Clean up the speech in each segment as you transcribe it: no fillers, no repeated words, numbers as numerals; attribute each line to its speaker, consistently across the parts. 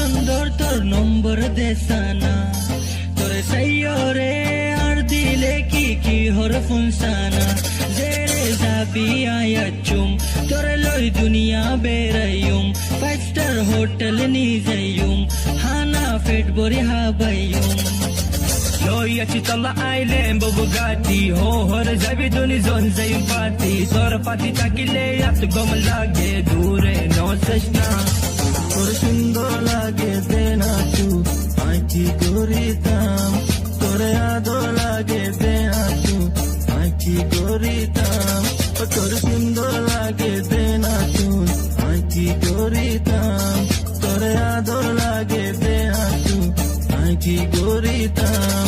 Speaker 1: সুন্দর তোর নম্বর দেশানা তোরে সাইয়রে আর দিলে কি হর ফুনসানা জেরে যাবি আয়াচুম তোরে লই দুনিয়া বেরাইম 5 স্টার হোটেল নি যাইম হানা ফেট বরি হাবাইম
Speaker 2: লই আছি তলা আইলেন ববুগাটি হো হর যাবি দুনি জন যাইম পাতি তোর পাতি থাকিলে এত গম লাগে দূরে নসেস না
Speaker 3: তোর সুন্দর লাগে দেনা তু আই কি করিতাম তোরে আদর লাগে দেনা তু আই কি করিতাম তোর সুন্দর লাগে দেনা তু আই কি করিতাম তোরে আদর লাগে দেনা তু আই কি করিতাম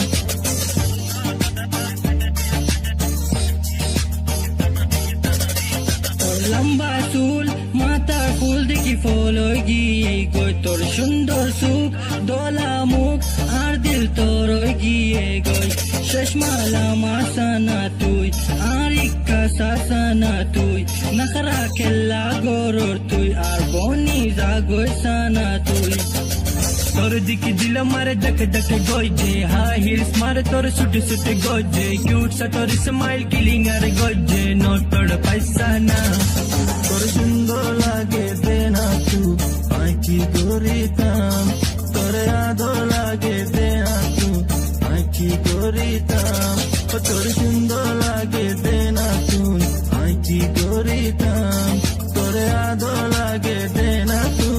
Speaker 1: লম্বা চুল মাথার ফুল দেখি ফলই গিয়ে গই তোর সুন্দর সুখ দোলা মুখ আর দিল তোর গিয়ে গই শেষ মালা মাসানা তুই আর ইক্কা সাসানা তুই নাখরা খেলা গরর তুই আর বনি জাগই সানা তুই
Speaker 2: তোর দিকে দিল মারে দেখ দেখ গজে হাই হিলস মারে তোর ছুটে ছুটে গজে কিউট সা তোর স্মাইল কিলিং আর গজে নোট তোর পয়সা না
Speaker 3: তোর সুন্দর লাগে দেনা তু আই কি করিতাম তোরে আদর লাগে দেনা তু আই কি করিতাম তোর সুন্দর লাগে দেনা তু আই কি করিতাম তোরে আদর লাগে দেনা তু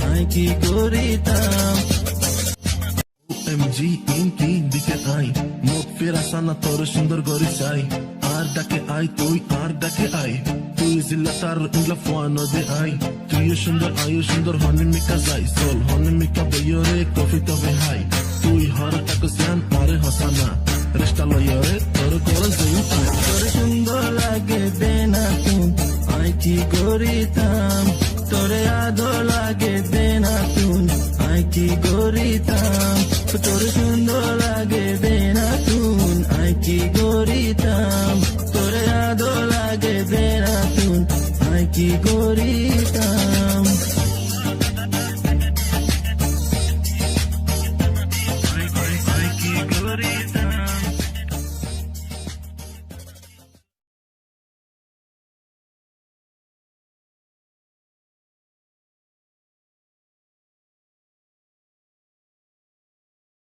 Speaker 3: আই কি করিতাম
Speaker 4: OMG ইনকি দিকে আই মুখ ফেরা সানা তোর সুন্দর গরি চাই আর ডাকে আই তুই আর ডাকে আই তুই জিল্লা তার ইংলা ফোয়ানো দে আই তুইও সুন্দর হনে মিকা যাই সোল হনে মিকা বইয়রে কফি তবে হাই তুই হর টাকো স্যান আরে হসানা রেস্টা লইয়রে তোর কর যাই
Speaker 3: তোর সুন্দর লাগে দেনা তু আই কি করিতাম তোরে আদর লাগে দেনা তু আই কি করিতাম তোর সুন্দর লাগে দেনা তু আই কি করিতাম তোরে আদর লাগে দেনা তু আই কি করিতাম